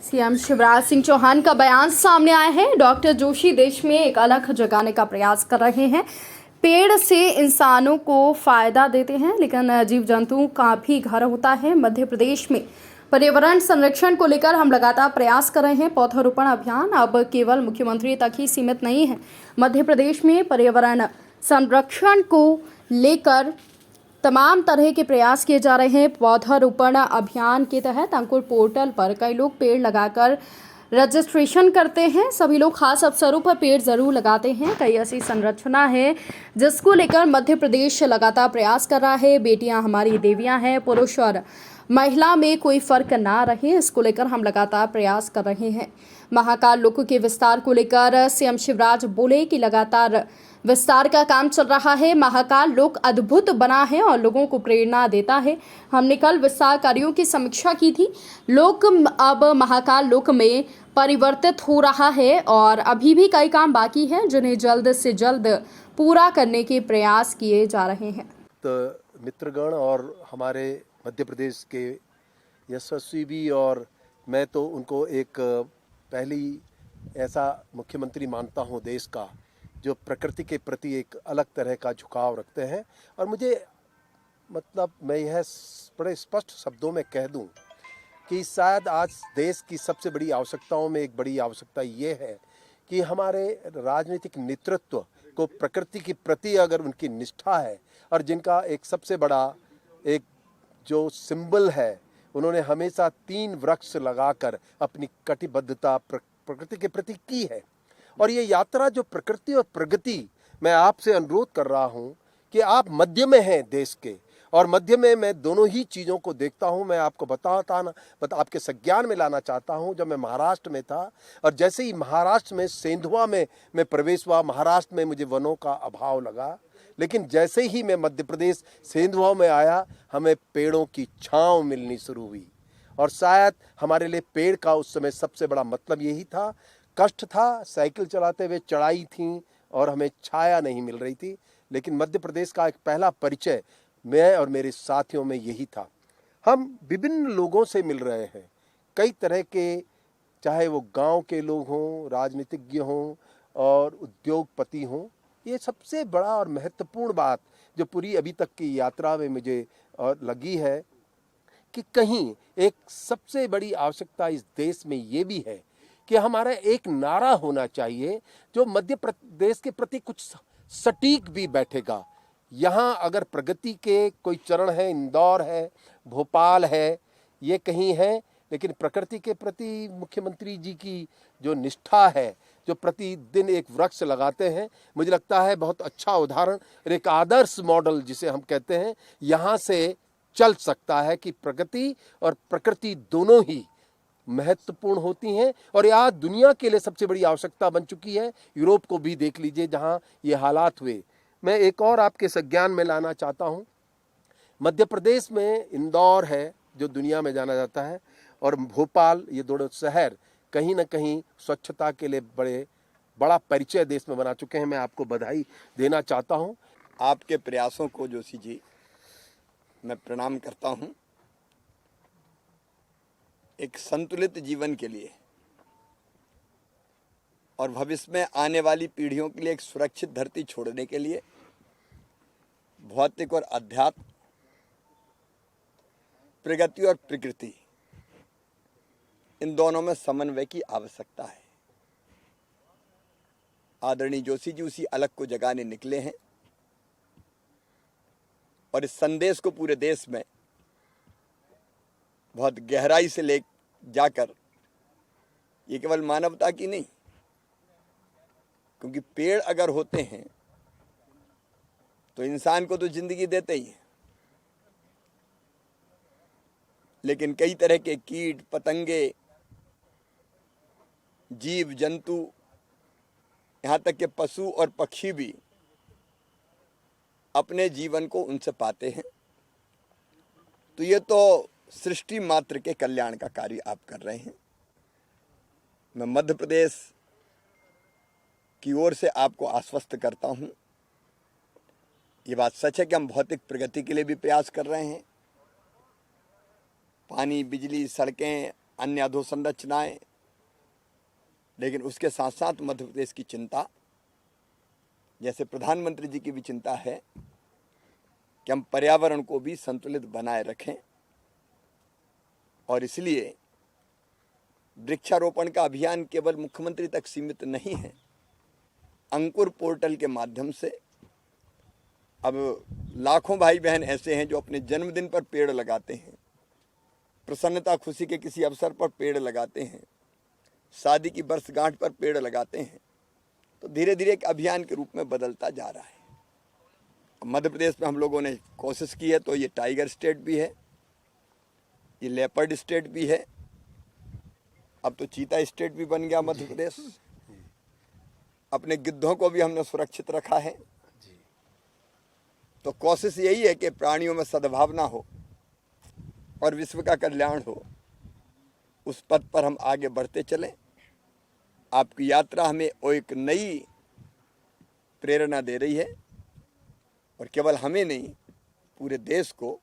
CM Shivraj Singh Chauhan का बयान सामने आया है। डॉक्टर जोशी देश में एक अलग जगाने का प्रयास कर रहे हैं। पेड़ से इंसानों को फायदा देते हैं, लेकिन जीव जंतुओं का भी घर होता है। मध्य प्रदेश में पर्यावरण संरक्षण को लेकर हम लगातार प्रयास कर रहे हैं। पौधारोपण अभियान अब केवल मुख्यमंत्री तक ही सीमित नहीं है। मध्य प्रदेश में पर्यावरण संरक्षण को लेकर तमाम तरह के प्रयास किए जा रहे हैं। पौधारोपण अभियान के तहत अंकुर पोर्टल पर कई लोग पेड़ लगाकर रजिस्ट्रेशन करते हैं। सभी लोग खास अवसरों पर पेड़ जरूर लगाते हैं। कई ऐसी संरचना है जिसको लेकर मध्य प्रदेश लगातार प्रयास कर रहा है। बेटियां हमारी देवियां हैं, पुरुष और महिला में कोई फर्क ना रहे, इसको लेकर हम लगातार प्रयास कर रहे हैं। महाकाल लोक के विस्तार को लेकर सीएम शिवराज बोले कि लगातार विस्तार का काम चल रहा है। महाकाल लोक अद्भुत बना है और लोगों को प्रेरणा देता है। हमने कल विस्तार कार्यों की समीक्षा की थी। लोक अब महाकाल लोक में परिवर्तित हो रहा है और अभी भी कई काम बाकी हैं जिन्हें जल्द से जल्द पूरा करने के प्रयास किए जा रहे हैं। तो मित्रगण और हमारे मध्य प्रदेश के यशस्वी भी, और मैं तो उनको एक पहली ऐसा मुख्यमंत्री मानता हूं देश का जो प्रकृति के प्रति एक अलग तरह का झुकाव रखते हैं। और मुझे मतलब मैं यह बड़े स्पष्ट शब्दों में कह दूं कि शायद आज देश की सबसे बड़ी आवश्यकताओं में एक बड़ी आवश्यकता ये है कि हमारे राजनीतिक नेतृत्व को प्रकृति के प्रति अगर उनकी निष्ठा है, और जिनका एक सबसे बड़ा एक जो सिंबल है, उन्होंने हमेशा 3 वृक्ष लगाकर अपनी कटिबद्धता प्रकृति के प्रति की है। और ये यात्रा जो प्रकृति और प्रगति, मैं आपसे अनुरोध कर रहा हूँ कि आप मध्य में हैं देश के, और मध्य में मैं दोनों ही चीज़ों को देखता हूँ। मैं आपको आपके संज्ञान में लाना चाहता हूँ। जब मैं महाराष्ट्र में था और जैसे ही महाराष्ट्र में सेंधवा में मैं प्रवेश हुआ, महाराष्ट्र में मुझे वनों का अभाव लगा, लेकिन जैसे ही मैं मध्य प्रदेश सेंधवा में आया, हमें पेड़ों की छांव मिलनी शुरू हुई। और शायद हमारे लिए पेड़ का उस समय सबसे बड़ा मतलब यही था। कष्ट था, साइकिल चलाते हुए चढ़ाई थी और हमें छाया नहीं मिल रही थी, लेकिन मध्य प्रदेश का एक पहला परिचय मैं और मेरे साथियों में यही था। हम विभिन्न लोगों से मिल रहे हैं, कई तरह के, चाहे वो गांव के लोग हों, राजनीतिज्ञ हों और उद्योगपति हों। ये सबसे बड़ा और महत्वपूर्ण बात जो पूरी अभी तक की यात्रा में मुझे लगी है कि कहीं एक सबसे बड़ी आवश्यकता इस देश में ये भी है कि हमारा एक नारा होना चाहिए जो मध्य प्रदेश के प्रति कुछ सटीक भी बैठेगा। यहाँ अगर प्रगति के कोई चरण है, इंदौर है, भोपाल है, ये कहीं है, लेकिन प्रकृति के प्रति मुख्यमंत्री जी की जो निष्ठा है, जो प्रतिदिन एक वृक्ष लगाते हैं, मुझे लगता है बहुत अच्छा उदाहरण, एक आदर्श मॉडल जिसे हम कहते हैं, यहाँ से चल सकता है कि प्रगति और प्रकृति दोनों ही महत्वपूर्ण होती हैं। और यह दुनिया के लिए सबसे बड़ी आवश्यकता बन चुकी है। यूरोप को भी देख लीजिए जहाँ ये हालात हुए। मैं एक और आपके संज्ञान में लाना चाहता हूँ। मध्य प्रदेश में इंदौर है जो दुनिया में जाना जाता है, और भोपाल, ये दोनों शहर कहीं ना कहीं स्वच्छता के लिए बड़ा परिचय देश में बना चुके हैं। मैं आपको बधाई देना चाहता हूँ। आपके प्रयासों को जोशी जी मैं प्रणाम करता हूँ। एक संतुलित जीवन के लिए और भविष्य में आने वाली पीढ़ियों के लिए एक सुरक्षित धरती छोड़ने के लिए भौतिक और अध्यात्म, प्रगति और प्रकृति, इन दोनों में समन्वय की आवश्यकता है। आदरणीय जोशी जी उसी अलग को जगाने निकले हैं और इस संदेश को पूरे देश में बहुत गहराई से ले जाकर, ये केवल मानवता की नहीं, क्योंकि पेड़ अगर होते हैं तो इंसान को तो जिंदगी देते ही हैं, लेकिन कई तरह के कीट पतंगे, जीव जंतु, यहाँ तक के पशु और पक्षी भी अपने जीवन को उनसे पाते हैं। तो ये तो सृष्टि मात्र के कल्याण का कार्य आप कर रहे हैं। मैं मध्य प्रदेश की ओर से आपको आश्वस्त करता हूं, ये बात सच है कि हम भौतिक प्रगति के लिए भी प्रयास कर रहे हैं। पानी, बिजली, सड़कें, अन्य अधोसंरचनाएं, लेकिन उसके साथ साथ मध्य प्रदेश की चिंता, जैसे प्रधानमंत्री जी की भी चिंता है कि हम पर्यावरण को भी संतुलित बनाए रखें, और इसलिए वृक्षारोपण का अभियान केवल मुख्यमंत्री तक सीमित नहीं है। अंकुर पोर्टल के माध्यम से अब लाखों भाई बहन ऐसे हैं जो अपने जन्मदिन पर पेड़ लगाते हैं, प्रसन्नता खुशी के किसी अवसर पर पेड़ लगाते हैं, शादी की वर्षगांठ पर पेड़ लगाते हैं। तो धीरे धीरे एक अभियान के रूप में बदलता जा रहा है। मध्य प्रदेश में हम लोगों ने कोशिश की है, तो ये टाइगर स्टेट भी है, ये लेपर्ड स्टेट भी है, अब तो चीता स्टेट भी बन गया मध्य प्रदेश। अपने गिद्धों को भी हमने सुरक्षित रखा है। तो कोशिश यही है कि प्राणियों में सद्भावना हो और विश्व का कल्याण हो। उस पथ पर हम आगे बढ़ते चलें। आपकी यात्रा हमें वो एक नई प्रेरणा दे रही है, और केवल हमें नहीं, पूरे देश को।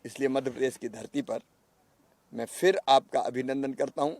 इसलिए मध्य प्रदेश की धरती पर मैं फिर आपका अभिनंदन करता हूं।